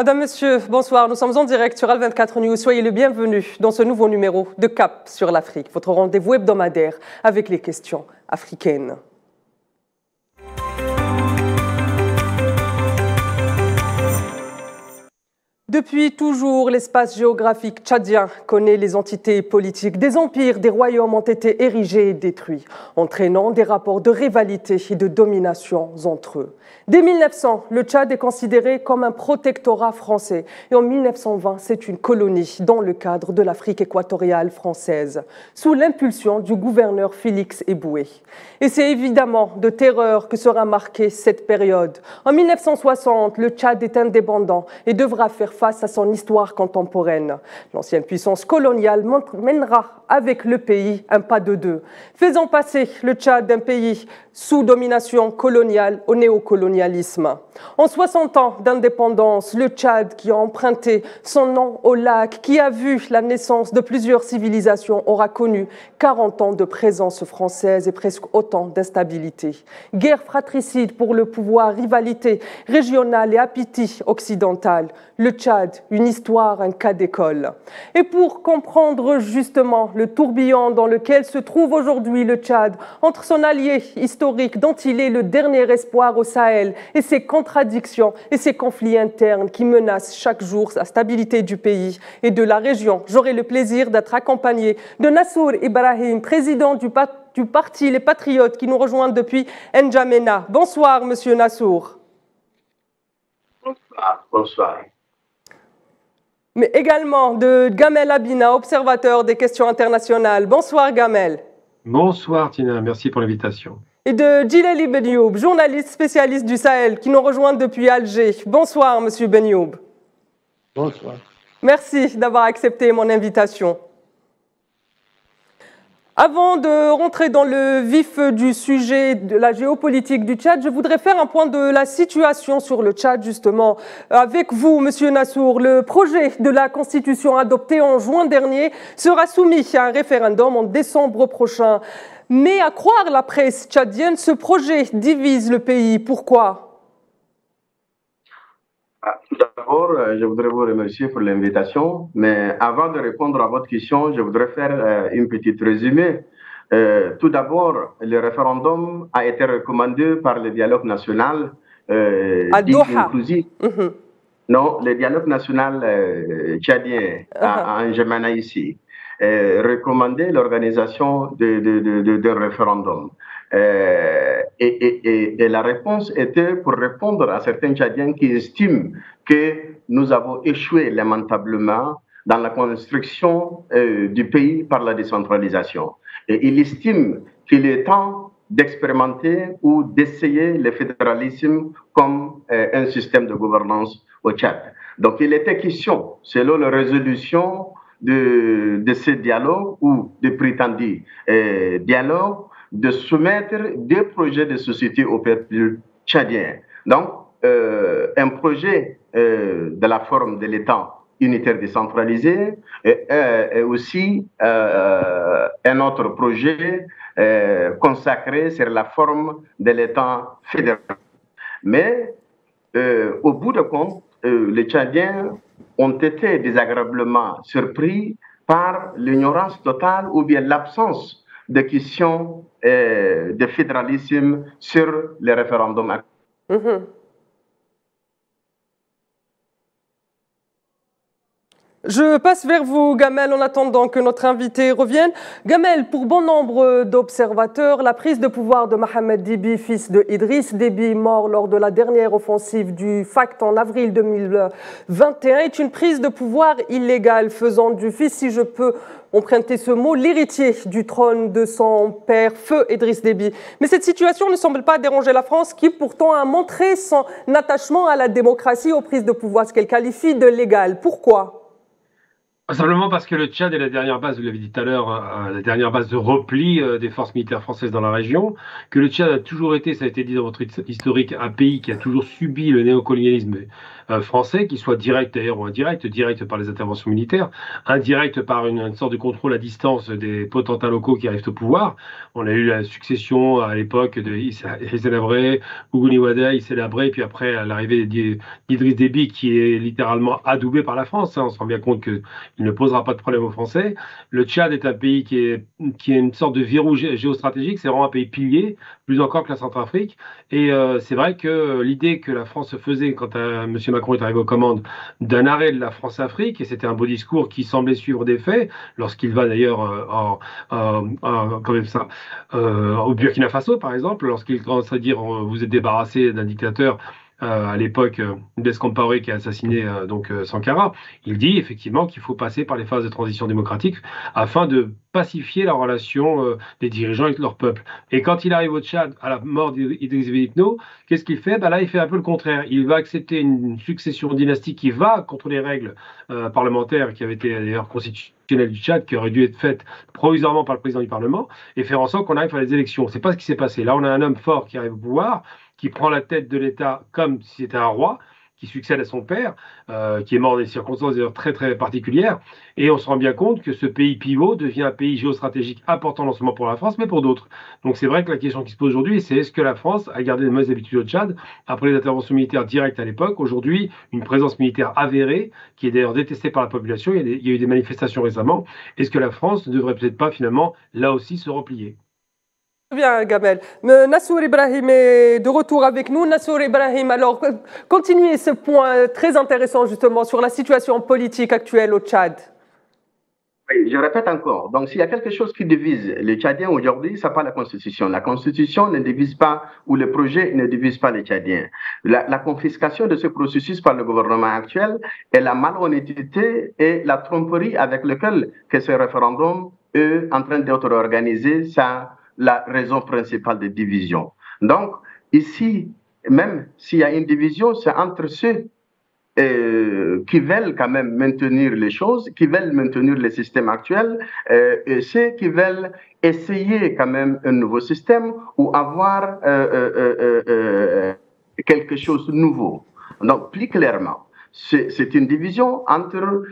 Madame, Monsieur, bonsoir. Nous sommes en direct sur Al24 News. Soyez le bienvenu dans ce nouveau numéro de Cap sur l'Afrique, votre rendez-vous hebdomadaire avec les questions africaines. Depuis toujours, l'espace géographique tchadien connaît les entités politiques. Des empires, des royaumes ont été érigés et détruits, entraînant des rapports de rivalité et de domination entre eux. Dès 1900, le Tchad est considéré comme un protectorat français et en 1920, c'est une colonie dans le cadre de l'Afrique équatoriale française, sous l'impulsion du gouverneur Félix Éboué. Et c'est évidemment de terreur que sera marquée cette période. En 1960, le Tchad est indépendant et devra faire face à son histoire contemporaine. L'ancienne puissance coloniale mènera avec le pays un pas de deux, faisant passer le Tchad d'un pays sous domination coloniale au néocolonialisme. En 60 ans d'indépendance, le Tchad, qui a emprunté son nom au lac, qui a vu la naissance de plusieurs civilisations, aura connu 40 ans de présence française et presque autant d'instabilité. Guerre fratricide pour le pouvoir, rivalité régionale et appétit occidental. Le Tchad, une histoire, un cas d'école. Et pour comprendre justement le tourbillon dans lequel se trouve aujourd'hui le Tchad, entre son allié historique dont il est le dernier espoir au Sahel et ses contradictions et ses conflits internes qui menacent chaque jour la stabilité du pays et de la région, j'aurai le plaisir d'être accompagné de Nassour Ibrahim, président du parti Les Patriotes qui nous rejoint depuis N'Djamena. Bonsoir, monsieur Nassour. Bonsoir. Bonsoir. Mais également de Gamel Abina, observateur des questions internationales. Bonsoir Gamel. Bonsoir Tina, merci pour l'invitation. Et de Djilali Benyoub, journaliste spécialiste du Sahel qui nous rejoint depuis Alger. Bonsoir monsieur Benyoub. Bonsoir. Merci d'avoir accepté mon invitation. Avant de rentrer dans le vif du sujet de la géopolitique du Tchad, je voudrais faire un point de la situation sur le Tchad, justement. Avec vous, monsieur Nassour, le projet de la Constitution adopté en juin dernier sera soumis à un référendum en décembre prochain. Mais à croire la presse tchadienne, ce projet divise le pays. Pourquoi ? Tout d'abord, je voudrais vous remercier pour l'invitation, mais avant de répondre à votre question, je voudrais faire une petite résumé. Tout d'abord, le référendum a été recommandé par le dialogue national à Doha. Non, le dialogue national tchadien à N'Djamena ici recommandé l'organisation d'un référendum. Et la réponse était pour répondre à certains Tchadiens qui estiment que nous avons échoué lamentablement dans la construction du pays par la décentralisation. Et il estime qu'il est temps d'expérimenter ou d'essayer le fédéralisme comme un système de gouvernance au Tchad. Donc il était question, selon la résolution de ce dialogue ou de prétendu dialogue, de soumettre des projets de société au peuple tchadien. Donc, un projet de la forme de l'État unitaire décentralisé et aussi un autre projet consacré sur la forme de l'État fédéral. Mais au bout de compte, les Tchadiens ont été désagréablement surpris par l'ignorance totale ou bien l'absence de questions de fédéralisme sur le référendum. Je passe vers vous, Gamel, en attendant que notre invité revienne. Gamel, pour bon nombre d'observateurs, la prise de pouvoir de Mohamed Déby, fils de Idriss Déby, mort lors de la dernière offensive du FACT en avril 2021, est une prise de pouvoir illégale, faisant du fils, si je peux emprunter ce mot, l'héritier du trône de son père, feu Idriss Déby. Mais cette situation ne semble pas déranger la France, qui pourtant a montré son attachement à la démocratie aux prises de pouvoir, ce qu'elle qualifie de légal. Pourquoi ? Simplement parce que le Tchad est la dernière base, vous l'avez dit tout à l'heure, la dernière base de repli des forces militaires françaises dans la région, que le Tchad a toujours été, ça a été dit dans votre historique, un pays qui a toujours subi le néocolonialisme français, qu'il soit direct d'ailleurs ou indirect, direct par les interventions militaires, indirect par une sorte de contrôle à distance des potentats locaux qui arrivent au pouvoir. On a eu la succession à l'époque de Hissène Habré, Gougouni Wada, Hissène Habré, puis après l'arrivée d'Idriss Déby qui est littéralement adoubé par la France. Hein. On se rend bien compte que il ne posera pas de problème aux Français. Le Tchad est un pays qui est une sorte de verrou géostratégique, c'est vraiment un pays pilier, plus encore que la Centrafrique. Et c'est vrai que l'idée que la France faisait quand M. Macron est arrivé aux commandes d'un arrêt de la France-Afrique, et c'était un beau discours qui semblait suivre des faits, lorsqu'il va d'ailleurs au Burkina Faso, par exemple, lorsqu'il commence à dire vous êtes débarrassé d'un dictateur à l'époque Blaise Compaoré qui a assassiné Sankara, il dit effectivement qu'il faut passer par les phases de transition démocratique afin de pacifier la relation des dirigeants avec leur peuple. Et quand il arrive au Tchad, à la mort d'Idriss Déby Itno, qu'est-ce qu'il fait? Là, il fait un peu le contraire. Il va accepter une succession dynastique qui va contre les règles parlementaires qui avaient été d'ailleurs constitutionnelles du Tchad, qui auraient dû être faites provisoirement par le président du Parlement, et faire en sorte qu'on arrive à les élections. C'est pas ce qui s'est passé. Là, on a un homme fort qui arrive au pouvoir, qui prend la tête de l'État comme si c'était un roi, qui succède à son père, qui est mort dans des circonstances très très particulières, et on se rend bien compte que ce pays pivot devient un pays géostratégique important non seulement pour la France, mais pour d'autres. Donc c'est vrai que la question qui se pose aujourd'hui, c'est est-ce que la France a gardé de mauvaises habitudes au Tchad après les interventions militaires directes à l'époque? Aujourd'hui, une présence militaire avérée, qui est d'ailleurs détestée par la population, il y a eu des manifestations récemment. Est-ce que la France ne devrait peut-être pas finalement, là aussi, se replier? Bien, Gamel. Nassour Ibrahim est de retour avec nous. Nassour Ibrahim, alors, continuez ce point très intéressant justement sur la situation politique actuelle au Tchad. Oui, je répète encore. Donc, s'il y a quelque chose qui divise les Tchadiens aujourd'hui, ce n'est pas la Constitution. La Constitution ne divise pas, ou le projet ne divise pas les Tchadiens. La confiscation de ce processus par le gouvernement actuel est la malhonnêteté et la tromperie avec laquelle que ce référendum est en train d'être organisé, ça la raison principale de division. Donc, ici, même s'il y a une division, c'est entre ceux qui veulent quand même maintenir les choses, qui veulent maintenir le système actuel, et ceux qui veulent essayer quand même un nouveau système ou avoir quelque chose de nouveau. Donc, plus clairement, c'est une division entre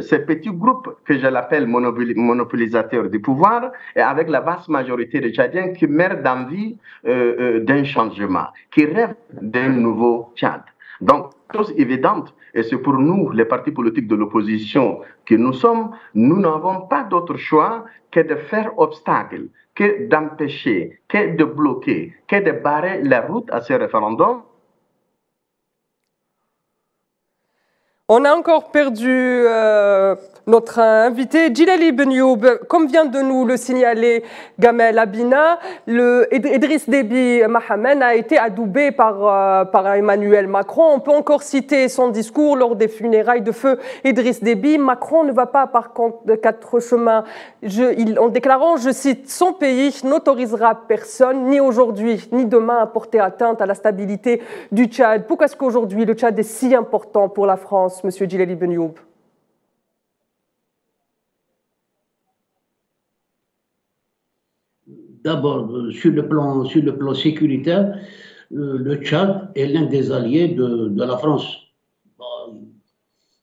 ces petits groupes que je l'appelle monopolisateurs du pouvoir et avec la vaste majorité des Tchadiens qui meurent d'envie d'un changement, qui rêvent d'un nouveau Tchad. Donc, chose évidente, et c'est pour nous, les partis politiques de l'opposition que nous sommes, nous n'avons pas d'autre choix que de faire obstacle, que d'empêcher, que de bloquer, que de barrer la route à ce référendum. On a encore perdu notre invité, Djilali Ben Youb. Comme vient de nous le signaler Gamel Abina, Idriss Déby Mahamen a été adoubé par Emmanuel Macron. On peut encore citer son discours lors des funérailles de feu Idriss Déby. Macron ne va pas par quatre chemins. En déclarant, je cite, « Son pays n'autorisera personne, ni aujourd'hui, ni demain, à porter atteinte à la stabilité du Tchad ». Pourquoi est-ce qu'aujourd'hui le Tchad est si important pour la France, Monsieur Djilali Ben Youb? D'abord, sur le plan sécuritaire, le Tchad est l'un des alliés de la France.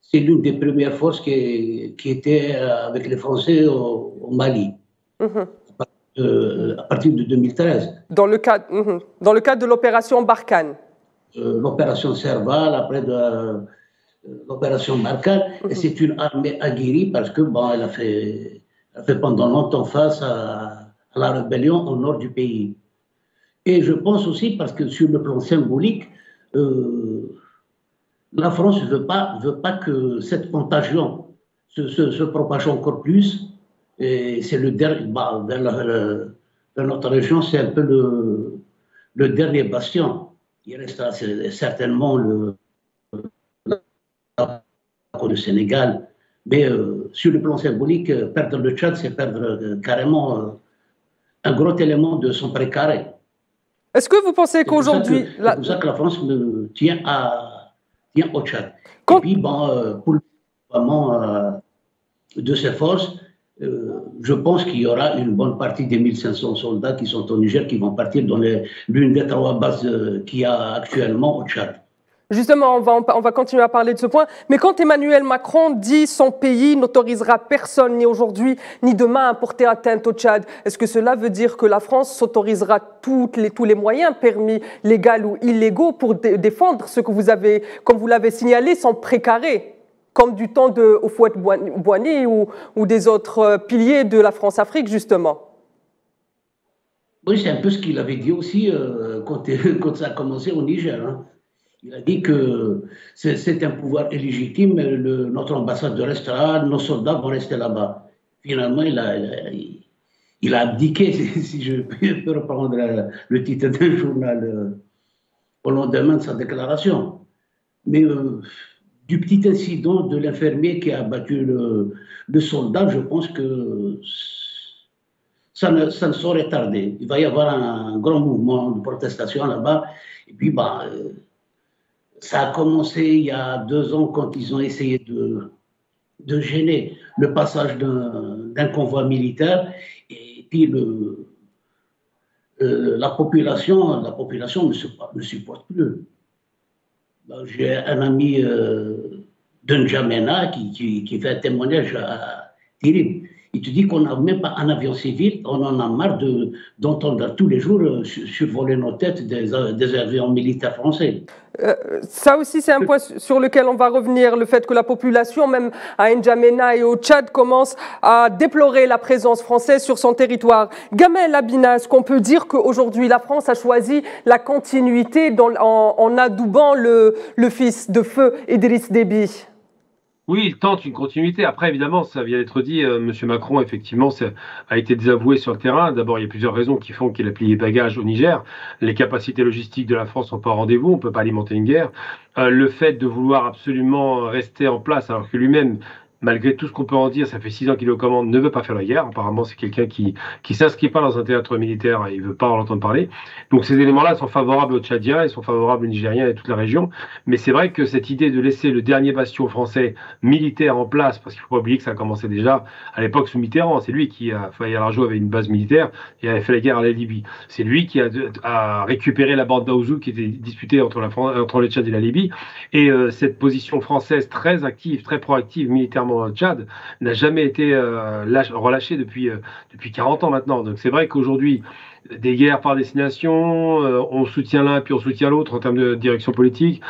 C'est l'une des premières forces qui était avec les Français au Mali, à partir de 2013. Dans le cadre de l'opération Barkhane. L'opération Serval, après l'opération Barkhane, et c'est une armée aguerrie parce que elle a fait pendant longtemps face à la rébellion au nord du pays. Et je pense aussi parce que sur le plan symbolique, la France ne veut pas que cette contagion se propage encore plus. Et c'est le dernier, dans notre région, c'est un peu le dernier bastion. Il restera certainement le Sénégal. Mais sur le plan symbolique, perdre le Tchad, c'est perdre carrément un gros élément de son précaré. Est-ce que vous pensez qu'aujourd'hui... C'est pour ça que la France tient au Tchad. Et puis, pour le moment, de ces forces, je pense qu'il y aura une bonne partie des 1500 soldats qui sont au Niger qui vont partir dans l'une des 3 bases qu'il y a actuellement au Tchad. Justement, on va continuer à parler de ce point. Mais quand Emmanuel Macron dit son pays n'autorisera personne, ni aujourd'hui, ni demain, à porter atteinte au Tchad, est-ce que cela veut dire que la France s'autorisera tous les moyens permis, légaux ou illégaux, pour défendre ce que vous avez, comme vous l'avez signalé, sans précaré, comme du temps de Houphouët-Boigny ou des autres piliers de la France-Afrique, justement? Oui, c'est un peu ce qu'il avait dit aussi quand ça a commencé au Niger. Hein. Il a dit que c'est un pouvoir illégitime, notre ambassade restera, nos soldats vont rester là-bas. Finalement, il a abdiqué, si je peux reprendre le titre d'un journal au lendemain de sa déclaration. Mais du petit incident de l'infirmier qui a abattu le soldat, je pense que ça ne saurait tarder. Il va y avoir un grand mouvement de protestation là-bas. Et puis, ça a commencé il y a 2 ans quand ils ont essayé de gêner le passage d'un convoi militaire. Et puis la population ne supporte plus. J'ai un ami de N'Djamena qui fait un témoignage terrible. Il te dit qu'on n'a même pas un avion civil, on en a marre d'entendre tous les jours survoler nos têtes des avions militaires français. Ça aussi, c'est un point sur lequel on va revenir, le fait que la population, même à N'Djamena et au Tchad, commence à déplorer la présence française sur son territoire. Gamel Abina, est-ce qu'on peut dire qu'aujourd'hui, la France a choisi la continuité en adoubant le fils de feu Idriss Déby? Oui, il tente une continuité. Après, évidemment, ça vient d'être dit, M. Macron, effectivement, a été désavoué sur le terrain. D'abord, il y a plusieurs raisons qui font qu'il a plié bagages au Niger. Les capacités logistiques de la France sont pas au rendez-vous, on ne peut pas alimenter une guerre. Le fait de vouloir absolument rester en place, alors que lui-même, malgré tout ce qu'on peut en dire, ça fait 6 ans qu'il est aux commandes, ne veut pas faire la guerre. Apparemment, c'est quelqu'un qui s'inscrit pas dans un théâtre militaire et il veut pas en entendre parler. Donc ces éléments-là sont favorables aux Tchadiens, ils sont favorables aux Nigériens et toute la région. Mais c'est vrai que cette idée de laisser le dernier bastion français militaire en place, parce qu'il faut pas oublier que ça a commencé déjà à l'époque sous Mitterrand, c'est lui qui a, Faye Al-Arjo avait une base militaire et avait fait la guerre à la Libye. C'est lui qui a récupéré la bande d'Aouzou qui était disputée entre le Tchad et la Libye. Et cette position française très active, très proactive militairement au Tchad n'a jamais été relâché depuis 40 ans maintenant. Donc c'est vrai qu'aujourd'hui, des guerres par destination, on soutient l'un puis on soutient l'autre en termes de direction politique,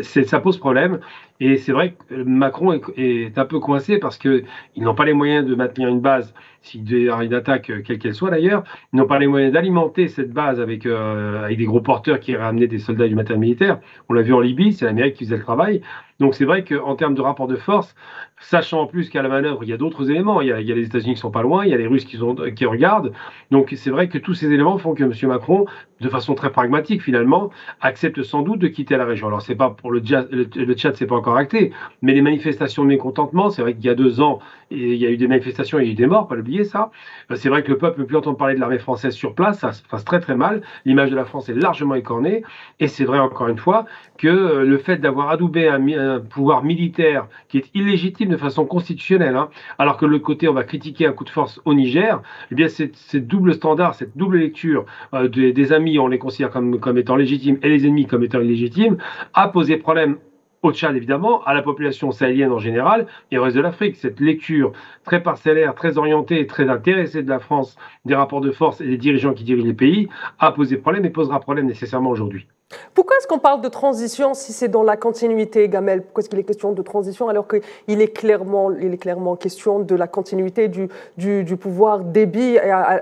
ça pose problème. Et c'est vrai que Macron est un peu coincé parce qu'ils n'ont pas les moyens de maintenir une base, s'il y a une attaque, quelle qu'elle soit d'ailleurs, ils n'ont pas les moyens d'alimenter cette base avec des gros porteurs qui iraient amener des soldats et du matériel militaire. On l'a vu en Libye, c'est l'Amérique qui faisait le travail. Donc c'est vrai qu'en termes de rapport de force, sachant en plus qu'à la manœuvre, il y a d'autres éléments. Il y a les États-Unis qui sont pas loin, il y a les Russes qui regardent. Donc c'est vrai que tous ces éléments font que M. Macron, de façon très pragmatique finalement, accepte sans doute de quitter la région. Alors c'est pas pour le Tchad, c'est pas encore acté, mais les manifestations de mécontentement, c'est vrai qu'il y a 2 ans, il y a eu des manifestations, il y a eu des morts, pas l'oublier ça. C'est vrai que le peuple ne peut plus entendre parler de l'armée française sur place, ça se passe très très mal. L'image de la France est largement écornée, et c'est vrai encore une fois que le fait d'avoir adoubé un pouvoir militaire qui est illégitime de façon constitutionnelle, alors que de l'autre côté on va critiquer un coup de force au Niger, eh bien c'est double standard, cette double lecture des amis, on les considère comme étant légitimes et les ennemis comme étant illégitimes, a posé problème au Tchad évidemment, à la population sahélienne en général et au reste de l'Afrique. Cette lecture très parcellaire, très orientée, très intéressée de la France, des rapports de force et des dirigeants qui dirigent les pays, a posé problème et posera problème nécessairement aujourd'hui. Pourquoi est-ce qu'on parle de transition si c'est dans la continuité, Gamel? Pourquoi est-ce qu'il est question de transition alors qu'il est clairement question de la continuité du pouvoir Déby,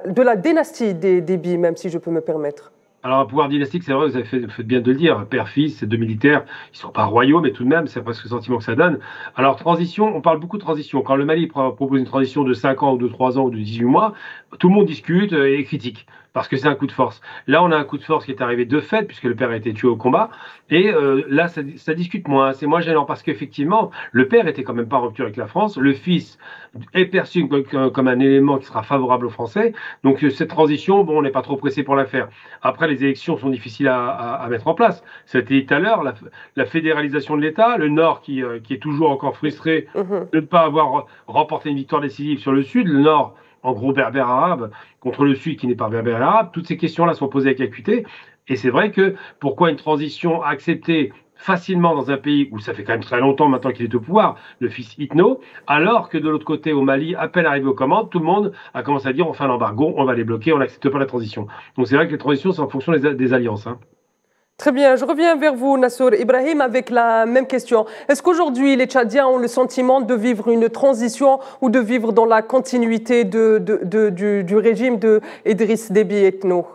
de la dynastie des Déby, même si je peux me permettre? Alors, un pouvoir dynastique, c'est vrai, vous avez fait bien de le dire. Père-fils, ces 2 militaires, ils ne sont pas royaux, mais tout de même, c'est presque le sentiment que ça donne. Alors, transition, on parle beaucoup de transition. Quand le Mali propose une transition de 5 ans ou de 3 ans ou de 18 mois, tout le monde discute et critique. parce que c'est un coup de force. Là, on a un coup de force qui est arrivé de fait, puisque le père a été tué au combat, et là, ça discute moins. C'est moins gênant, parce qu'effectivement, le père était quand même pas en rupture avec la France, le fils est perçu comme un élément qui sera favorable aux Français, donc cette transition, bon, on n'est pas trop pressé pour la faire. Après, les élections sont difficiles à mettre en place. Ça a été dit tout à l'heure, la fédéralisation de l'État, le Nord qui est toujours encore frustré de ne pas avoir remporté une victoire décisive sur le Sud, le Nord, en gros berbère arabe, contre le Sud qui n'est pas berbère arabe, toutes ces questions-là sont posées avec acuité. Et c'est vrai que pourquoi une transition acceptée facilement dans un pays où ça fait quand même très longtemps maintenant qu'il est au pouvoir, le fils Itno, alors que de l'autre côté, au Mali, à peine arrivé aux commandes, tout le monde a commencé à dire on fait un embargo, on va les bloquer, on n'accepte pas la transition. Donc c'est vrai que les transitions, c'est en fonction des alliances. Hein. Très bien, je reviens vers vous, Nassour Ibrahim, avec la même question. Est-ce qu'aujourd'hui, les Tchadiens ont le sentiment de vivre une transition ou de vivre dans la continuité du régime de Idriss Déby Itno?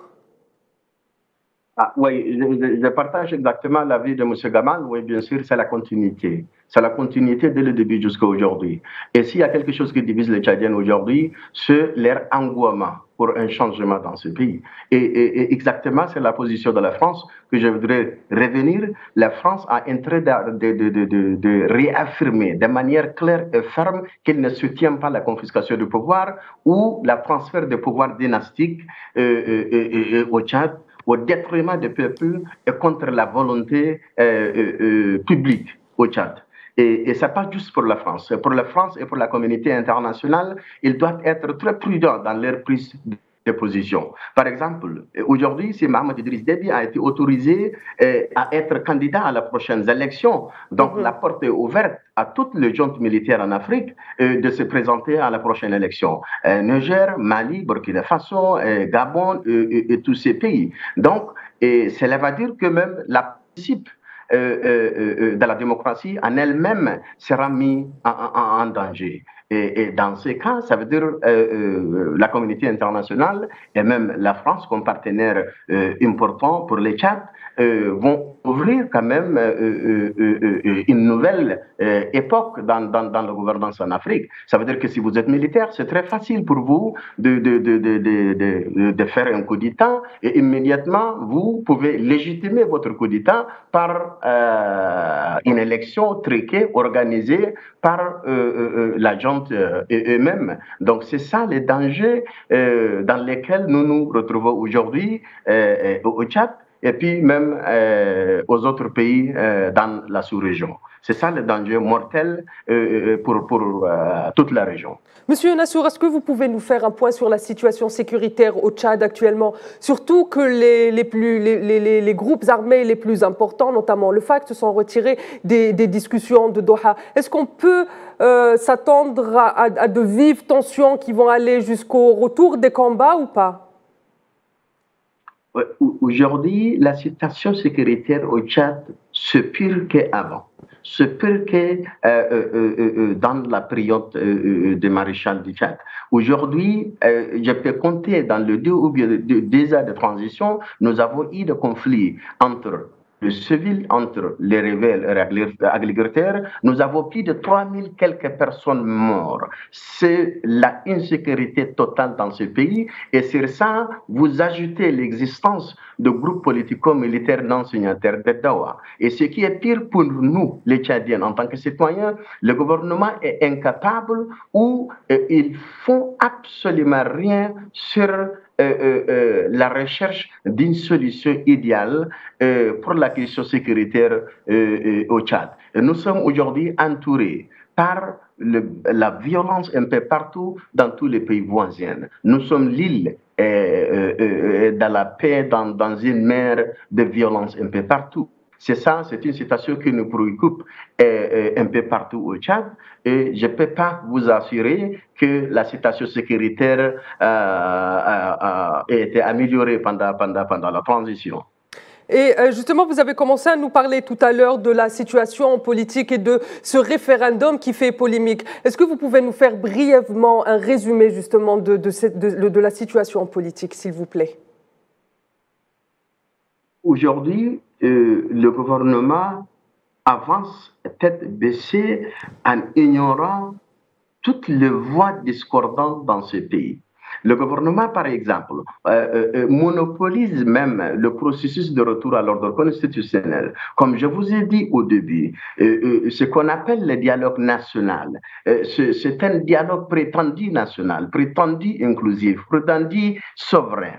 Ah, oui, je partage exactement l'avis de M. Gamal. Oui, bien sûr, c'est la continuité. C'est la continuité dès le début jusqu'à aujourd'hui. Et s'il y a quelque chose qui divise les Tchadiens aujourd'hui, c'est leur engouement pour un changement dans ce pays. Et exactement, c'est la position de la France que je voudrais revenir. La France a intérêt de réaffirmer de manière claire et ferme qu'elle ne soutient pas la confiscation du pouvoir ou la transfert de pouvoir dynastique au Tchad, au détriment des peuples et contre la volonté publique au Tchad. Et ça pas juste pour la France. Pour la France et pour la communauté internationale, ils doivent être très prudents dans leur prise de position. Par exemple, aujourd'hui, si Mohamed Idriss Déby a été autorisé à être candidat à la prochaine élection, donc la porte est ouverte à toutes les juntes militaires en Afrique de se présenter à la prochaine élection. Niger, Mali, Burkina Faso, Gabon et tous ces pays. Donc, cela va dire que même la principe de la démocratie en elle-même sera mis en danger. Et dans ce cas, ça veut dire la communauté internationale et même la France comme partenaire important pour les Tchad vont ouvrir quand même une nouvelle époque dans la gouvernance en Afrique. Ça veut dire que si vous êtes militaire, c'est très facile pour vous de faire un coup d'État et immédiatement vous pouvez légitimer votre coup d'État par une élection truquée, organisée par la junte eux-mêmes. Donc c'est ça les dangers dans lesquels nous nous retrouvons aujourd'hui au Tchad et puis même aux autres pays dans la sous-région. C'est ça le danger mortel pour toute la région. Monsieur Nassour, est-ce que vous pouvez nous faire un point sur la situation sécuritaire au Tchad actuellement? Surtout que les groupes armés les plus importants, notamment le FARC, se sont retirés des discussions de Doha. Est-ce qu'on peut s'attendre à de vives tensions qui vont aller jusqu'au retour des combats ou pas? Aujourd'hui, la situation sécuritaire au Tchad, c'est pire qu'avant. C'est pire que dans la période de maréchal du Tchad. Aujourd'hui, je peux compter dans le 2 ou bien 2 ans de transition, nous avons eu des conflits entre le civil, entre les rebelles agrégataires. Nous avons plus de 3000 quelques personnes mortes. C'est la insécurité totale dans ce pays. Et sur ça, vous ajoutez l'existence de groupes politico-militaires non signataires de Doha. Et ce qui est pire pour nous, les Tchadiens, en tant que citoyens, le gouvernement est incapable ou ils font absolument rien sur la recherche d'une solution idéale pour la question sécuritaire au Tchad. Et nous sommes aujourd'hui entourés par la violence un peu partout dans tous les pays voisins. Nous sommes l'île dans la paix, dans une mer de violence un peu partout. C'est ça, c'est une situation qui nous préoccupe un peu partout au Tchad. Et je ne peux pas vous assurer que la situation sécuritaire a été améliorée pendant la transition. Et justement, vous avez commencé à nous parler tout à l'heure de la situation politique et de ce référendum qui fait polémique. Est-ce que vous pouvez nous faire brièvement un résumé justement de la situation politique, s'il vous plaît? Aujourd'hui, le gouvernement avance tête baissée en ignorant toutes les voix discordantes dans ce pays. Le gouvernement, par exemple, monopolise même le processus de retour à l'ordre constitutionnel. Comme je vous ai dit au début, ce qu'on appelle le dialogue national, c'est un dialogue prétendu national, prétendu inclusif, prétendu souverain.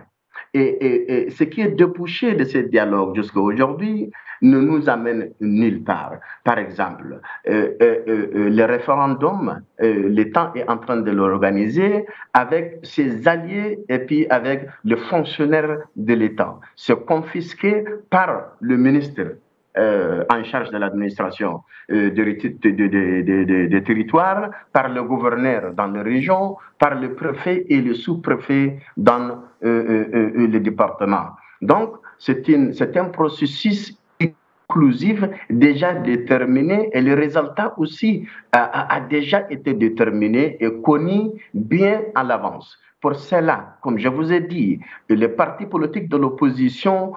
Et ce qui est débouché de ce dialogue jusqu'à aujourd'hui ne nous amène nulle part. Par exemple, le référendum, l'État est en train de l'organiser avec ses alliés et puis avec les fonctionnaires de l'État. C'est confisqué par le ministre en charge de l'administration des territoires, par le gouverneur dans les régions, par le préfet et le sous-préfet dans les départements. Donc, c'est un processus inclusif déjà déterminé et le résultat aussi a déjà été déterminé et connu bien à l'avance. Pour cela, comme je vous ai dit, les partis politiques de l'opposition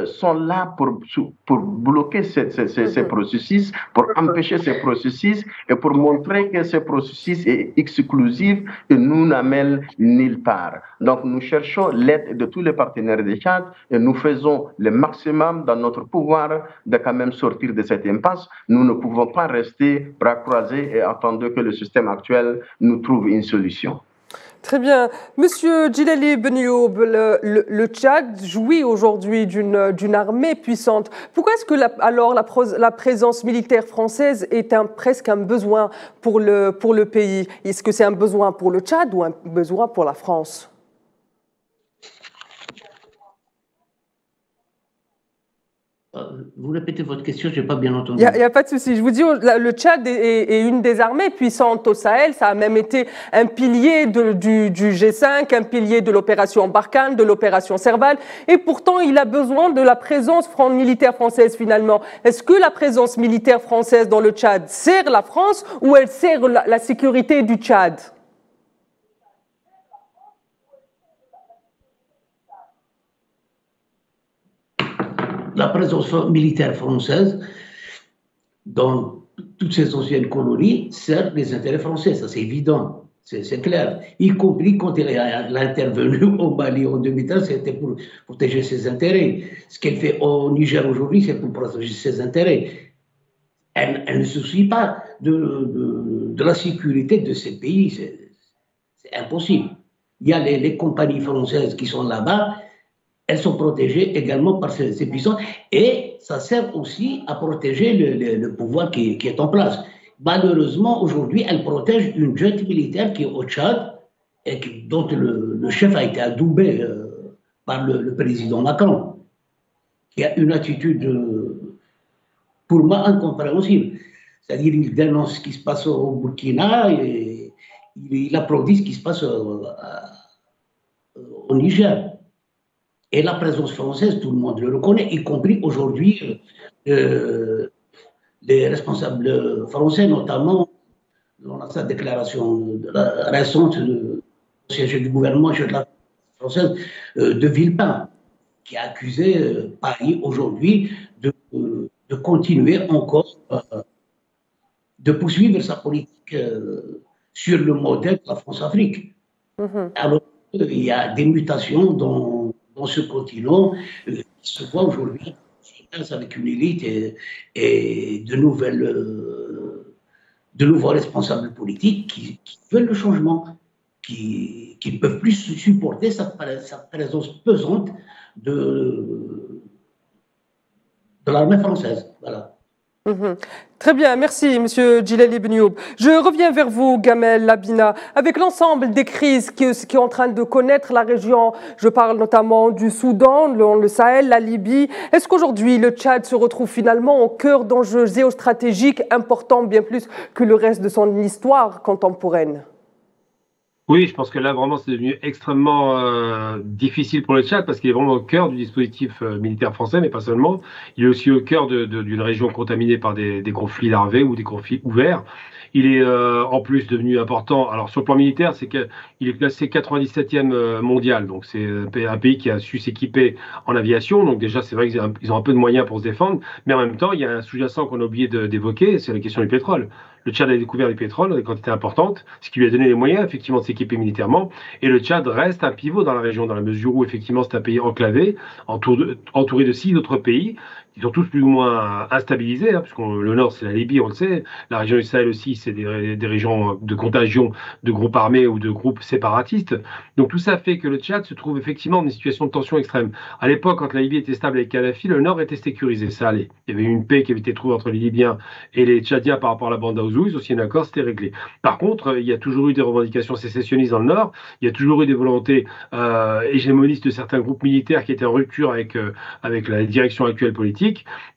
sont là pour bloquer ces processus, pour empêcher ces processus et pour montrer que ce processus est exclusif et nous n'amène nulle part. Donc nous cherchons l'aide de tous les partenaires de Tchad et nous faisons le maximum dans notre pouvoir de quand même sortir de cette impasse. Nous ne pouvons pas rester bras croisés et attendre que le système actuel nous trouve une solution. Très bien. Monsieur Djilali Ben Youb, le Tchad jouit aujourd'hui d'une armée puissante. Pourquoi est-ce que la présence militaire française est presque un besoin pour le pays? Est-ce que c'est un besoin pour le Tchad ou un besoin pour la France? Vous répétez votre question, je n'ai pas bien entendu. Il n'y a pas de souci. Je vous dis, le Tchad est une des armées puissantes au Sahel. Ça a même été un pilier du G5, un pilier de l'opération Barkhane, de l'opération Serval. Et pourtant, il a besoin de la présence militaire française finalement. Est-ce que la présence militaire française dans le Tchad sert la France ou elle sert la sécurité du Tchad ? La présence militaire française dans toutes ces anciennes colonies sert les intérêts français, ça c'est évident, c'est clair. Y compris quand elle a intervenu au Mali en 2013, c'était pour protéger ses intérêts. Ce qu'elle fait au Niger aujourd'hui, c'est pour protéger ses intérêts. Elle ne se soucie pas de la sécurité de ces pays, c'est impossible. Il y a les compagnies françaises qui sont là-bas. Elles sont protégées également par ces puissances et ça sert aussi à protéger le pouvoir qui est en place. Malheureusement, aujourd'hui, elle protège une junte militaire qui est au Tchad et dont le chef a été adoubé par le président Macron, qui a une attitude, pour moi, incompréhensible. C'est-à-dire qu'il dénonce ce qui se passe au Burkina et il applaudit ce qui se passe au Niger. Et la présence française, tout le monde le reconnaît, y compris aujourd'hui les responsables français, notamment dans sa déclaration récente au siège du gouvernement chef de la française de Villepin, qui a accusé Paris aujourd'hui de continuer encore, de poursuivre sa politique sur le modèle de la France-Afrique. Alors, il y a des mutations dans ce continent qui se voit aujourd'hui avec une élite et de nouveaux responsables politiques qui veulent le changement, qui ne peuvent plus supporter sa présence pesante de l'armée française. Voilà. Très bien, merci Monsieur Djilali Ben Youb. Je reviens vers vous, Gamel Labina. Avec l'ensemble des crises qui est en train de connaître la région, je parle notamment du Soudan, le Sahel, la Libye, est-ce qu'aujourd'hui le Tchad se retrouve finalement au cœur d'enjeux géostratégiques importants bien plus que le reste de son histoire contemporaine ? Oui, je pense que là, vraiment, c'est devenu extrêmement difficile pour le Tchad parce qu'il est vraiment au cœur du dispositif militaire français, mais pas seulement. Il est aussi au cœur d'une région contaminée par des conflits larvés ou des conflits ouverts. Il est en plus devenu important. Alors, sur le plan militaire, c'est qu'il est classé 97e mondial. Donc, c'est un pays qui a su s'équiper en aviation. Donc, déjà, c'est vrai qu'ils ont un peu de moyens pour se défendre. Mais en même temps, il y a un sous-jacent qu'on a oublié d'évoquer, c'est la question du pétrole. Le Tchad a découvert du pétrole, des quantités importantes, ce qui lui a donné les moyens effectivement de s'équiper militairement. Et le Tchad reste un pivot dans la région, dans la mesure où effectivement c'est un pays enclavé, entouré de 6 autres pays qui sont tous plus ou moins instabilisés, hein, puisque le nord c'est la Libye, on le sait, la région du Sahel aussi c'est des régions de contagion de groupes armés ou de groupes séparatistes. Donc tout ça fait que le Tchad se trouve effectivement dans une situation de tension extrême. À l'époque, quand la Libye était stable avec Kadhafi, le nord était sécurisé, ça allait. Il y avait eu une paix qui avait été trouvée entre les Libyens et les Tchadiens par rapport à la bande d'Aouzou, ils ont signé un accord, c'était réglé. Par contre, il y a toujours eu des revendications sécessionnistes dans le nord, il y a toujours eu des volontés hégémonistes de certains groupes militaires qui étaient en rupture avec la direction actuelle politique.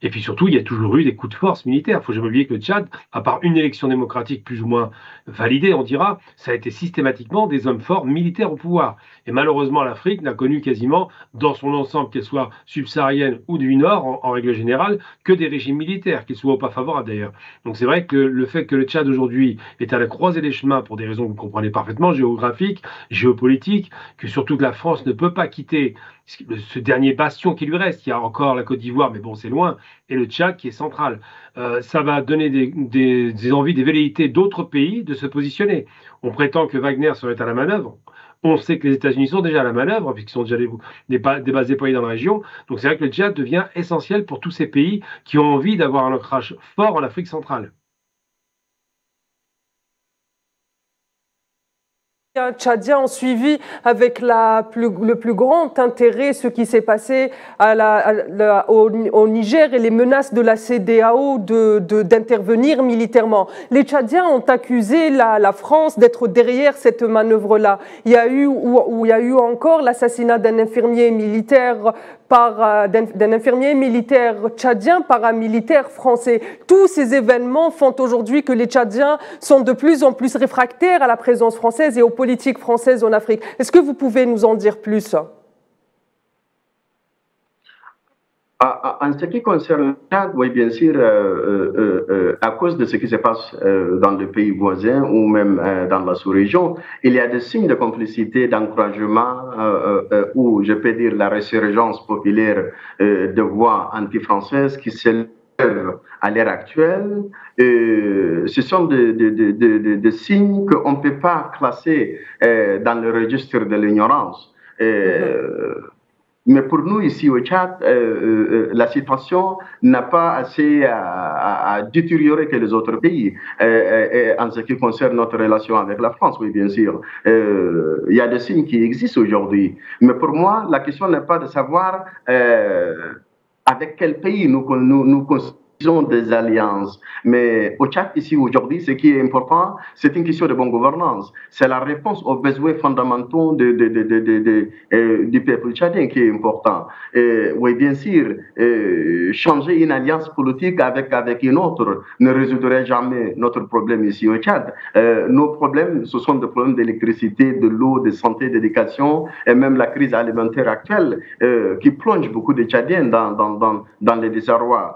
Et puis surtout, il y a toujours eu des coups de force militaires. Il ne faut jamais oublier que le Tchad, à part une élection démocratique plus ou moins validée, on dira, ça a été systématiquement des hommes forts militaires au pouvoir. Et malheureusement, l'Afrique n'a connu quasiment, dans son ensemble, qu'elle soit subsaharienne ou du Nord, en règle générale, que des régimes militaires, qu'ils soient pas favorables d'ailleurs. Donc c'est vrai que le fait que le Tchad aujourd'hui est à la croisée des chemins, pour des raisons que vous comprenez parfaitement, géographiques, géopolitiques, que surtout que la France ne peut pas quitter ce dernier bastion qui lui reste. Il y a encore la Côte d'Ivoire, mais bon, c'est loin, et le Tchad qui est central. Ça va donner des envies, des velléités d'autres pays de se positionner. On prétend que Wagner serait à la manœuvre. On sait que les États-Unis sont déjà à la manœuvre, puisqu'ils sont déjà des bases déployées dans la région. Donc c'est vrai que le Tchad devient essentiel pour tous ces pays qui ont envie d'avoir un ancrage fort en Afrique centrale. Tchadiens ont suivi avec le plus grand intérêt ce qui s'est passé au Niger et les menaces de la CEDEAO d'intervenir militairement. Les Tchadiens ont accusé la France d'être derrière cette manœuvre-là. Il y a eu encore l'assassinat d'un infirmier militaire d'un infirmier militaire tchadien par un militaire français. Tous ces événements font aujourd'hui que les Tchadiens sont de plus en plus réfractaires à la présence française et aux politiques françaises en Afrique. Est-ce que vous pouvez nous en dire plus ? En ce qui concerne le Tchad, oui, bien sûr, à cause de ce qui se passe dans les pays voisins ou même dans la sous-région, il y a des signes de complicité, d'encouragement, ou je peux dire la résurgence populaire de voix anti-françaises qui s'élèvent à l'heure actuelle. Ce sont des signes qu'on ne peut pas classer dans le registre de l'ignorance. Mais pour nous, ici au Tchad, la situation n'a pas assez à détériorer que les autres pays. En ce qui concerne notre relation avec la France, oui, bien sûr. Il y a des signes qui existent aujourd'hui. Mais pour moi, la question n'est pas de savoir avec quel pays nous des alliances. Mais au Tchad, ici, aujourd'hui, ce qui est important, c'est une question de bonne gouvernance. C'est la réponse aux besoins fondamentaux du peuple tchadien qui est important. Oui, bien sûr, changer une alliance politique avec une autre ne résoudrait jamais notre problème ici au Tchad. Nos problèmes, ce sont des problèmes d'électricité, de l'eau, de santé, d'éducation, et même la crise alimentaire actuelle qui plonge beaucoup de Tchadiens dans le désarroi.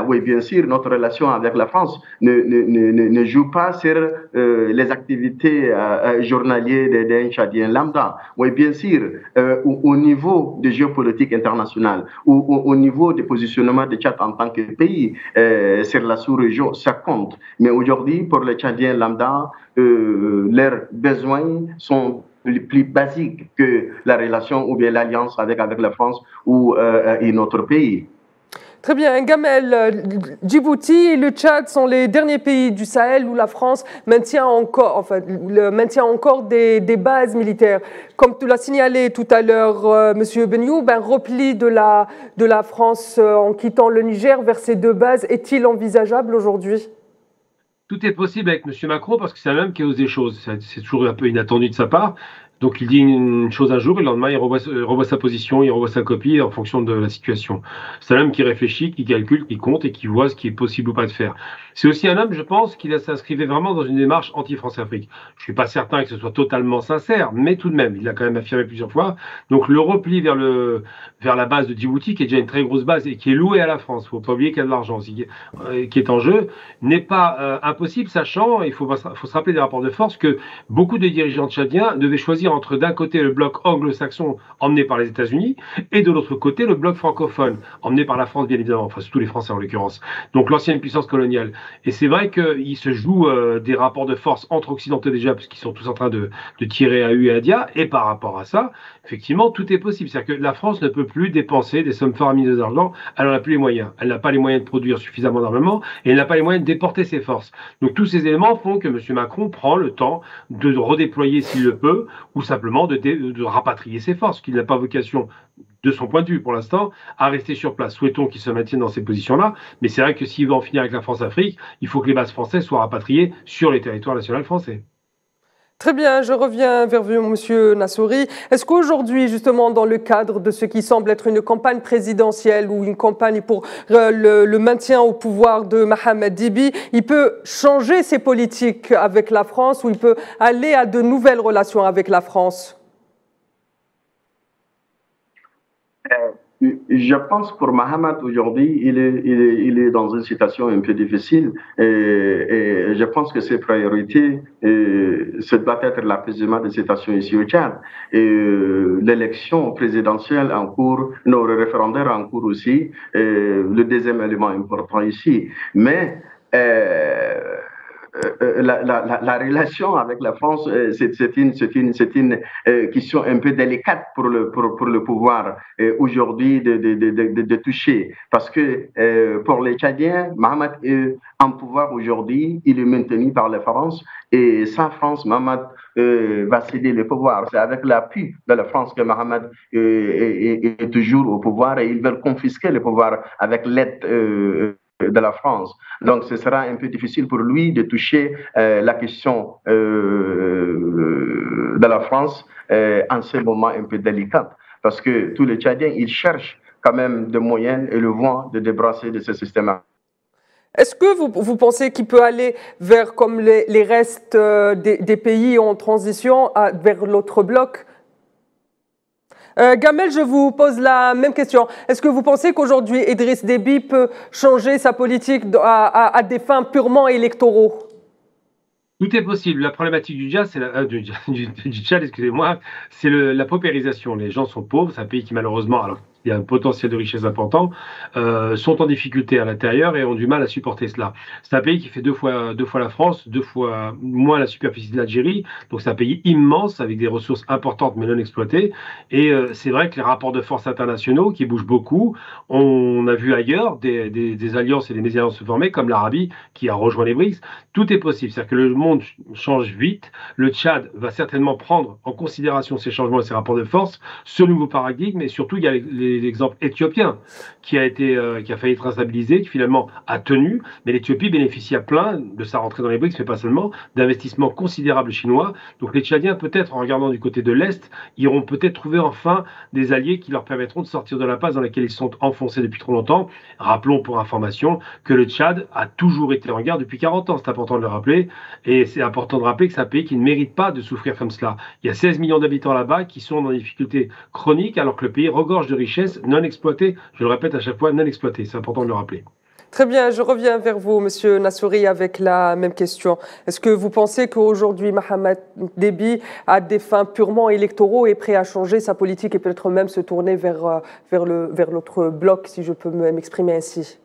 Oui, bien sûr, notre relation avec la France ne joue pas sur les activités journalières d'un Tchadien lambda. Oui, bien sûr, au niveau de géopolitique internationale, ou au niveau du positionnement de Tchad en tant que pays sur la sous-région, ça compte. Mais aujourd'hui, pour les Tchadiens lambda, leurs besoins sont plus basiques que la relation ou bien l'alliance avec la France ou un autre pays. Très bien. Gamel, Djibouti et le Tchad sont les derniers pays du Sahel où la France maintient encore des bases militaires. Comme tu l'as signalé tout à l'heure, M. Benyoub, un repli de la France en quittant le Niger vers ces deux bases est-il envisageable aujourd'hui ? Tout est possible avec M. Macron parce que c'est un homme qui ose des choses. C'est toujours un peu inattendu de sa part. Donc il dit une chose un jour et le lendemain il revoit sa position, il revoit sa copie en fonction de la situation. C'est un homme qui réfléchit, qui calcule, qui compte et qui voit ce qui est possible ou pas de faire. C'est aussi un homme, je pense, qui s'inscrivait vraiment dans une démarche anti-France-Afrique. Je ne suis pas certain que ce soit totalement sincère, mais tout de même, il l'a quand même affirmé plusieurs fois. Donc le repli vers la base de Djibouti, qui est déjà une très grosse base et qui est louée à la France, il ne faut pas oublier qu'il y a de l'argent qui est en jeu, n'est pas impossible, sachant, il faut se rappeler des rapports de force, que beaucoup de dirigeants tchadiens devaient choisir choisir entre d'un côté le bloc anglo-saxon emmené par les États-Unis et de l'autre côté le bloc francophone emmené par la France, bien évidemment, enfin surtout les Français en l'occurrence, donc l'ancienne puissance coloniale. Et c'est vrai qu'il se joue des rapports de force entre occidentaux déjà, parce qu'ils sont tous en train de tirer à U et à Dia, et par rapport à ça, effectivement, tout est possible. C'est-à-dire que la France ne peut plus dépenser des sommes faramineuses d'argent, elle n'en a plus les moyens. Elle n'a pas les moyens de produire suffisamment d'armement, et elle n'a pas les moyens de déporter ses forces. Donc tous ces éléments font que M. Macron prend le temps de redéployer s'il le peut, ou simplement de rapatrier ses forces, qu'il n'a pas vocation, de son point de vue pour l'instant, à rester sur place. Souhaitons qu'il se maintienne dans ces positions-là, mais c'est vrai que s'il veut en finir avec la France-Afrique, il faut que les bases françaises soient rapatriées sur les territoires nationaux français. Très bien, je reviens vers vous, Monsieur Nassouri. Est-ce qu'aujourd'hui, justement, dans le cadre de ce qui semble être une campagne présidentielle ou une campagne pour le maintien au pouvoir de Mohamed Déby, il peut changer ses politiques avec la France ou il peut aller à de nouvelles relations avec la France? Je pense pour Mohamed aujourd'hui, il est dans une situation un peu difficile et je pense que ses priorités, ce doit être l'apaisement de cette situation ici au Tchad. L'élection présidentielle en cours, le référendaire en cours aussi, le deuxième élément important ici. Mais la relation avec la France, c'est une question un peu délicate pour le pouvoir aujourd'hui de toucher. Parce que pour les Tchadiens, Mohamed est en pouvoir aujourd'hui, il est maintenu par la France. Et sans France, Mohamed va céder le pouvoir. C'est avec l'appui de la France que Mohamed est toujours au pouvoir et ils veulent confisquer le pouvoir avec l'aide de la France. Donc, ce sera un peu difficile pour lui de toucher la question de la France en ce moment un peu délicat. Parce que tous les Tchadiens, ils cherchent quand même des moyens et le vent de débrasser de ce système. Est-ce que vous pensez qu'il peut aller vers, comme les restes des pays en transition, vers l'autre bloc? Gamel, je vous pose la même question. Est-ce que vous pensez qu'aujourd'hui, Idriss Déby peut changer sa politique à des fins purement électoraux? Tout est possible. La problématique du Tchad, du Tchad, excusez-moi, c'est la paupérisation. Les gens sont pauvres. C'est un pays qui, malheureusement, alors il y a un potentiel de richesse important, sont en difficulté à l'intérieur et ont du mal à supporter cela. C'est un pays qui fait deux fois la France, 2 fois moins la superficie de l'Algérie. Donc c'est un pays immense avec des ressources importantes mais non exploitées. Et c'est vrai que les rapports de force internationaux qui bougent beaucoup, on a vu ailleurs des alliances et des mésalliances se former, comme l'Arabie qui a rejoint les BRICS. Tout est possible. C'est-à-dire que le monde change vite. Le Tchad va certainement prendre en considération ces changements et ces rapports de force, ce nouveau paradigme, et surtout il y a l'exemple éthiopien qui a failli être instabilisé, qui finalement a tenu, mais l'Éthiopie bénéficie à plein de sa rentrée dans les BRICS, mais pas seulement, d'investissements considérables chinois. Donc les Tchadiens, peut-être en regardant du côté de l'Est, iront peut-être trouver enfin des alliés qui leur permettront de sortir de l'impasse dans laquelle ils sont enfoncés depuis trop longtemps. Rappelons pour information que le Tchad a toujours été en guerre depuis 40 ans, c'est important de le rappeler, et c'est important de rappeler que c'est un pays qui ne mérite pas de souffrir comme cela. Il y a 16 millions d'habitants là-bas qui sont dans des difficultés chroniques alors que le pays regorge de richesses non exploitées, je le répète à chaque fois, non exploitées, c'est important de le rappeler. Très bien, je reviens vers vous, Monsieur Nassouri, avec la même question. Est-ce que vous pensez qu'aujourd'hui, Mohamed Déby, à des fins purement électoraux, est prêt à changer sa politique et peut-être même se tourner vers l'autre bloc, si je peux m'exprimer ainsi?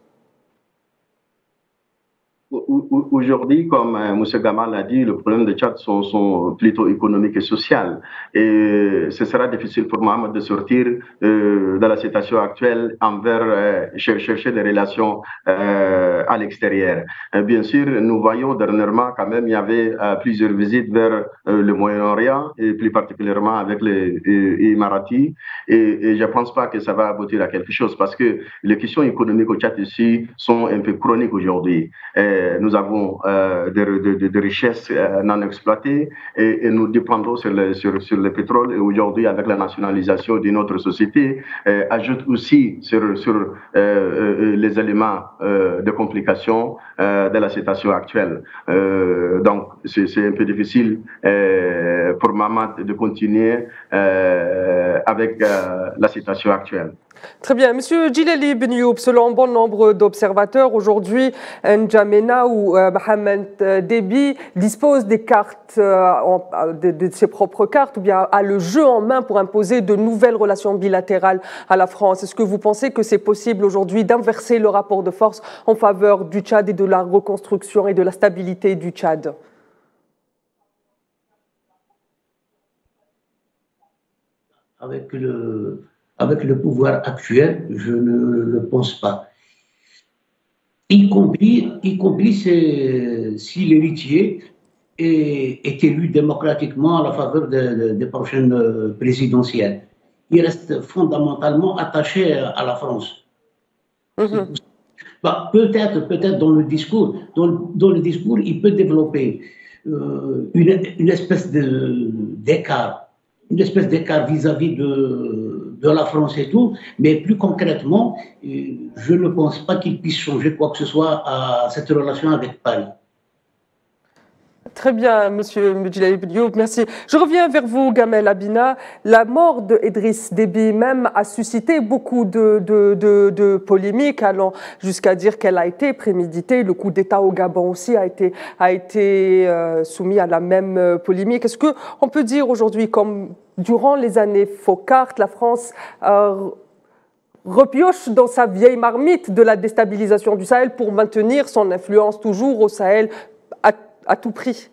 Aujourd'hui, comme M. Gamal l'a dit, le problème de Tchad sont plutôt économiques et sociaux. Et ce sera difficile pour Mohamed de sortir de la situation actuelle envers chercher des relations à l'extérieur. Bien sûr, nous voyons dernièrement quand même, il y avait plusieurs visites vers le Moyen-Orient, et plus particulièrement avec les Émiratis. Et je ne pense pas que ça va aboutir à quelque chose parce que les questions économiques au Tchad ici sont un peu chroniques aujourd'hui. Nous avons des richesses non exploitées et nous dépendons sur le pétrole. Et aujourd'hui, avec la nationalisation d'une autre société, ajoute aussi sur les éléments de complication de la situation actuelle. Donc, c'est un peu difficile pour Mamad de continuer avec la situation actuelle. Très bien. Monsieur Djilali Ben Youb, selon bon nombre d'observateurs, aujourd'hui, N'Djamena ou Mohamed Déby dispose des cartes, de ses propres cartes, ou bien a le jeu en main pour imposer de nouvelles relations bilatérales à la France. Est-ce que vous pensez que c'est possible aujourd'hui d'inverser le rapport de force en faveur du Tchad et de la reconstruction et de la stabilité du Tchad? Avec le pouvoir actuel, je ne le pense pas. Y compris si l'héritier est élu démocratiquement à la faveur des prochaines présidentielles. Il reste fondamentalement attaché à la France. Bah, peut-être dans le discours, il peut développer une espèce d'écart vis-à-vis de la France et tout, mais plus concrètement, je ne pense pas qu'il puisse changer quoi que ce soit à cette relation avec Paris. Très bien, Monsieur Djilali Ben Youb, merci. Je reviens vers vous, Gamel Abina. La mort d'Idriss Déby même a suscité beaucoup de polémiques, allant jusqu'à dire qu'elle a été préméditée. Le coup d'État au Gabon aussi a été soumis à la même polémique. Est-ce qu'on peut dire aujourd'hui, comme durant les années Focart, la France repioche dans sa vieille marmite de la déstabilisation du Sahel pour maintenir son influence toujours au Sahel à tout prix?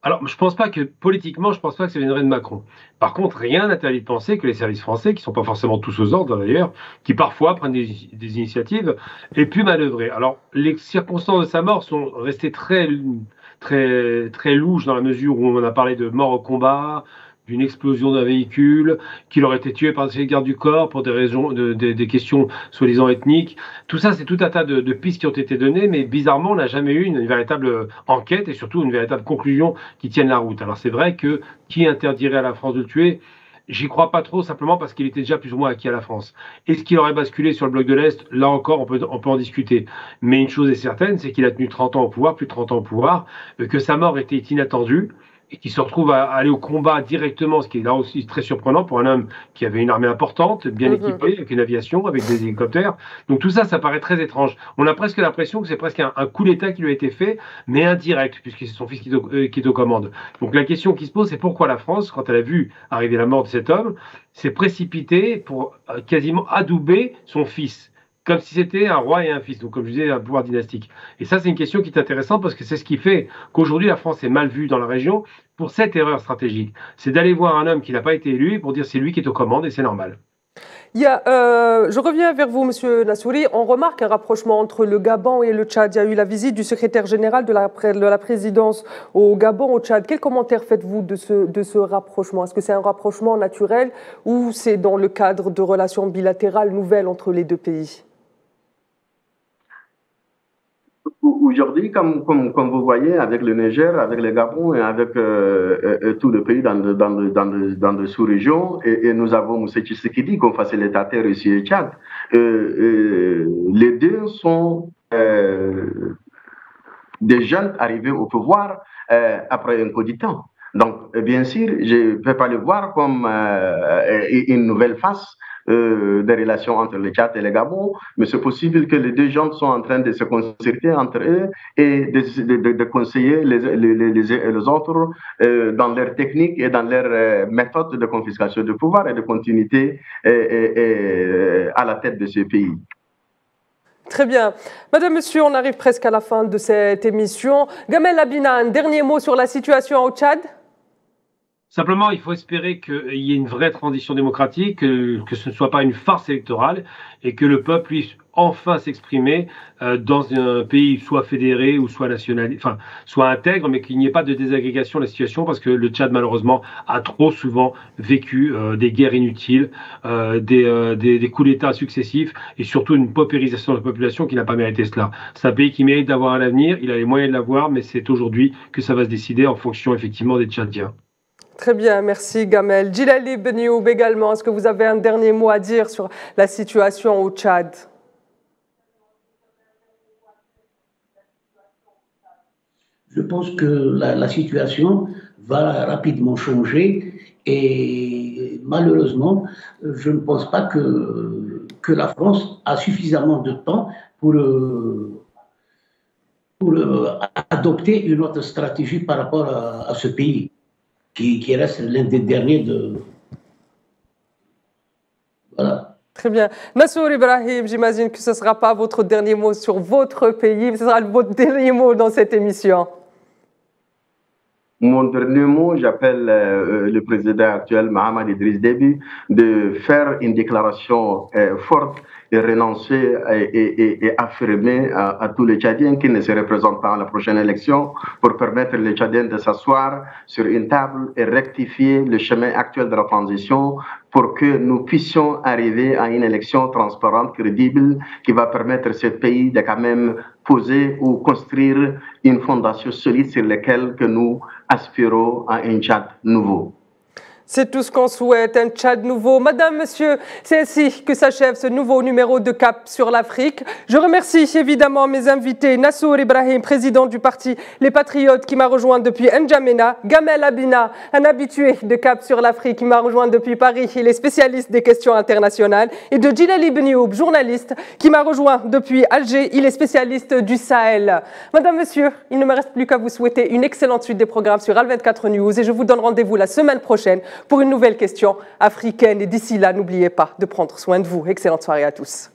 Alors, je pense pas que, politiquement, je pense pas que ça viendrait de Macron. Par contre, rien n'interdit de penser que les services français, qui sont pas forcément tous aux ordres d'ailleurs, qui parfois prennent des initiatives, aient pu manœuvrer. Alors, les circonstances de sa mort sont restées très louches dans la mesure où on a parlé de mort au combat, d'une explosion d'un véhicule, qu'il aurait été tué par des gardes du corps pour des raisons, des questions soi-disant ethniques. Tout ça, c'est tout un tas de pistes qui ont été données, mais bizarrement, on n'a jamais eu une véritable enquête et surtout une véritable conclusion qui tienne la route. Alors c'est vrai que qui interdirait à la France de le tuer? J'y crois pas trop, simplement parce qu'il était déjà plus ou moins acquis à la France. Est-ce qu'il aurait basculé sur le bloc de l'Est? Là encore, on peut en discuter. Mais une chose est certaine, c'est qu'il a tenu 30 ans au pouvoir, plus de 30 ans au pouvoir, que sa mort était inattendue, et qui se retrouve à aller au combat directement, ce qui est là aussi très surprenant pour un homme qui avait une armée importante, bien équipée, avec une aviation, avec des hélicoptères. Donc tout ça, ça paraît très étrange. On a presque l'impression que c'est presque un coup d'État qui lui a été fait, mais indirect, puisque c'est son fils qui est aux commandes. Donc la question qui se pose, c'est pourquoi la France, quand elle a vu arriver la mort de cet homme, s'est précipitée pour quasiment adouber son fils, comme si c'était un roi et un fils, donc comme je disais, un pouvoir dynastique. Et ça, c'est une question qui est intéressante parce que c'est ce qui fait qu'aujourd'hui, la France est mal vue dans la région pour cette erreur stratégique. C'est d'aller voir un homme qui n'a pas été élu pour dire c'est lui qui est aux commandes et c'est normal. Je reviens vers vous, Monsieur Nassouri. On remarque un rapprochement entre le Gabon et le Tchad. Il y a eu la visite du secrétaire général de la présidence au Gabon, au Tchad. Quel commentaire faites-vous de ce rapprochement? Est-ce que c'est un rapprochement naturel ou c'est dans le cadre de relations bilatérales nouvelles entre les deux pays? Aujourd'hui, comme vous voyez, avec le Niger, avec le Gabon et avec tous les pays dans le sous-région, et nous avons M. Tshisekedi comme facilitateur ici au Tchad, les deux sont des jeunes arrivés au pouvoir après un peu de temps. Donc, bien sûr, je ne peux pas le voir comme une nouvelle face des relations entre le Tchad et le Gabon, mais c'est possible que les deux gens sont en train de se concerter entre eux et de conseiller les autres dans leur technique et dans leur méthode de confiscation de pouvoir et de continuité à la tête de ce pays. Très bien. Madame, Monsieur, on arrive presque à la fin de cette émission. Gamel Abina, un dernier mot sur la situation au Tchad? Simplement, il faut espérer qu'il y ait une vraie transition démocratique, que ce ne soit pas une farce électorale et que le peuple puisse enfin s'exprimer dans un pays soit fédéré ou soit national, enfin soit intègre, mais qu'il n'y ait pas de désagrégation de la situation parce que le Tchad malheureusement a trop souvent vécu des guerres inutiles, des coups d'État successifs et surtout une paupérisation de la population qui n'a pas mérité cela. C'est un pays qui mérite d'avoir un avenir, il a les moyens de l'avoir, mais c'est aujourd'hui que ça va se décider en fonction effectivement des Tchadiens. Très bien, merci Gamel. Djilali Ben Youb également, est-ce que vous avez un dernier mot à dire sur la situation au Tchad? je pense que la situation va rapidement changer et malheureusement, je ne pense pas que la France a suffisamment de temps pour adopter une autre stratégie par rapport à ce pays, qui reste l'un des derniers de... Voilà. Très bien. Nassour Ibrahim, j'imagine que ce ne sera pas votre dernier mot sur votre pays, mais ce sera votre dernier mot dans cette émission. Mon dernier mot, j'appelle le président actuel, Mohamed Idriss Déby, de faire une déclaration forte et renoncer et affirmer à tous les Tchadiens qui ne se représentent pas à la prochaine élection pour permettre les Tchadiens de s'asseoir sur une table et rectifier le chemin actuel de la transition pour que nous puissions arriver à une élection transparente, crédible, qui va permettre à ce pays de quand même poser ou construire une fondation solide sur laquelle que nous aspirons à un Tchad nouveau. C'est tout ce qu'on souhaite, un Tchad nouveau. Madame, monsieur, c'est ainsi que s'achève ce nouveau numéro de Cap sur l'Afrique. Je remercie évidemment mes invités, Nassour Ibrahim, président du parti Les Patriotes, qui m'a rejoint depuis N'Djamena, Gamel Abina, un habitué de Cap sur l'Afrique, qui m'a rejoint depuis Paris, il est spécialiste des questions internationales, et de Djilali Benioub, journaliste, qui m'a rejoint depuis Alger, il est spécialiste du Sahel. Madame, monsieur, il ne me reste plus qu'à vous souhaiter une excellente suite des programmes sur Al24 News, et je vous donne rendez-vous la semaine prochaine pour une nouvelle question africaine. Et d'ici là, n'oubliez pas de prendre soin de vous. Excellente soirée à tous.